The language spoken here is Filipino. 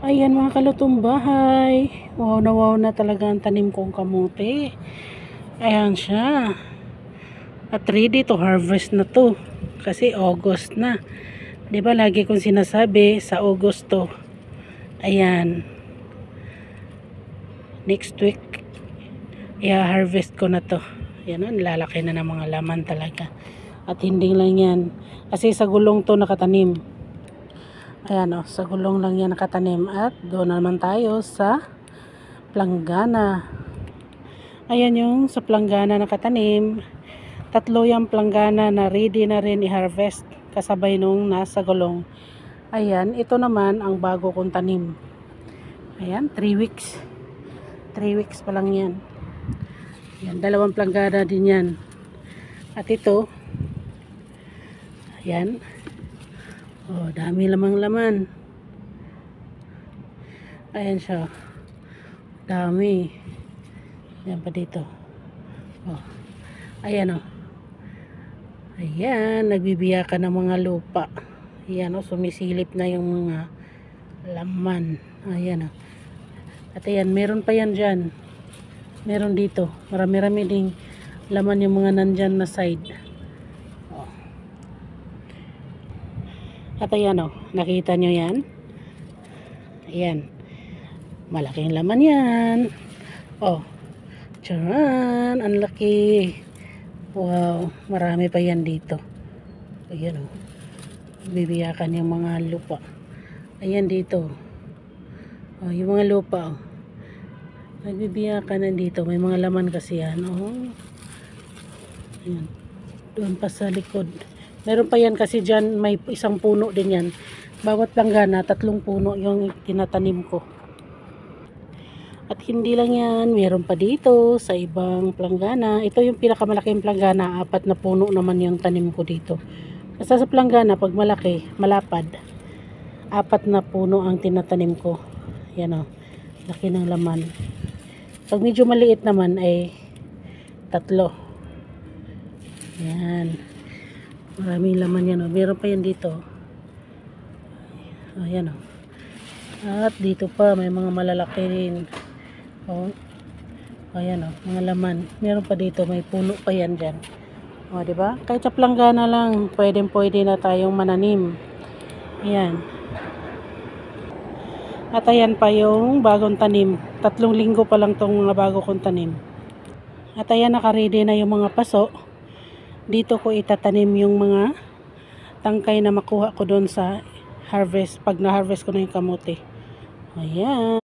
Ayan mga kalutong bahay. Wow na talaga ang tanim kong kamote. Ayan siya. At ready to harvest na to. Kasi August na. 'Di ba lagi kong sinasabi sa August to. Ayan. Next week i-harvest ko na to. Ayan, lalaki na ng mga laman talaga. At hindi lang yan. Kasi sa gulong to nakatanim. Ayan o, sa gulong lang yan nakatanim. At doon naman tayo sa planggana. Ayan yung sa planggana nakatanim. Tatlo yung planggana na ready na rin i-harvest. Kasabay nung nasa gulong. Ayan, ito naman ang bago kong tanim. Ayan, 3 weeks. 3 weeks pa lang yan. Ayan, dalawang planggana din yan. At ito, ayan. Oh, dami lamang laman. Ayan siya. Dami. Ayan pa dito. Oh. Ayan oh. Ayan, nagbibiyakan ng mga lupa. Ayan oh, sumisilip na yung mga laman. Ayan oh. At ayan, meron pa yan dyan. Meron dito. Marami-rami ding laman yung mga nandyan na side. Oh. At ayan oh, nakita nyo yan? Ayan. Malaking laman yan. Oh. Charan, ang laki. Wow, marami pa yan dito. Ayan oh. Bibiyakan yung mga lupa. Ayan dito. Oh, yung mga lupa oh. Nagbibiyakan nandito. May mga laman kasi yan. Oh. Ayan. Doon pa sa likod. Meron pa yan kasi dyan may isang puno din yan. Bawat planggana, 3 puno yung tinatanim ko. At hindi lang yan, meron pa dito sa ibang planggana. Ito yung pinakamalaking planggana, 4 na puno naman yung tanim ko dito. Kasi sa planggana, pag malaki, malapad, 4 na puno ang tinatanim ko. Yan o, laki ng laman. Pag medyo maliit naman ay 3. Yan. Maraming laman yan o. Meron pa yan dito. Ayan o. At dito pa, may mga malalaki rin. Oh. Ayan oh, mga laman. Meron pa dito, may puno pa yan diyan. Oh, di ba? Kahit sa planggana lang, pwede na tayong mananim. Ayan. At ayan pa yung bagong tanim. 3 linggo pa lang tong mga bago kong tanim. At ayan, naka-ready na yung mga paso. Dito ko itatanim yung mga tangkay na makuha ko doon sa harvest. Pag na-harvest ko na yung kamote. Ayan.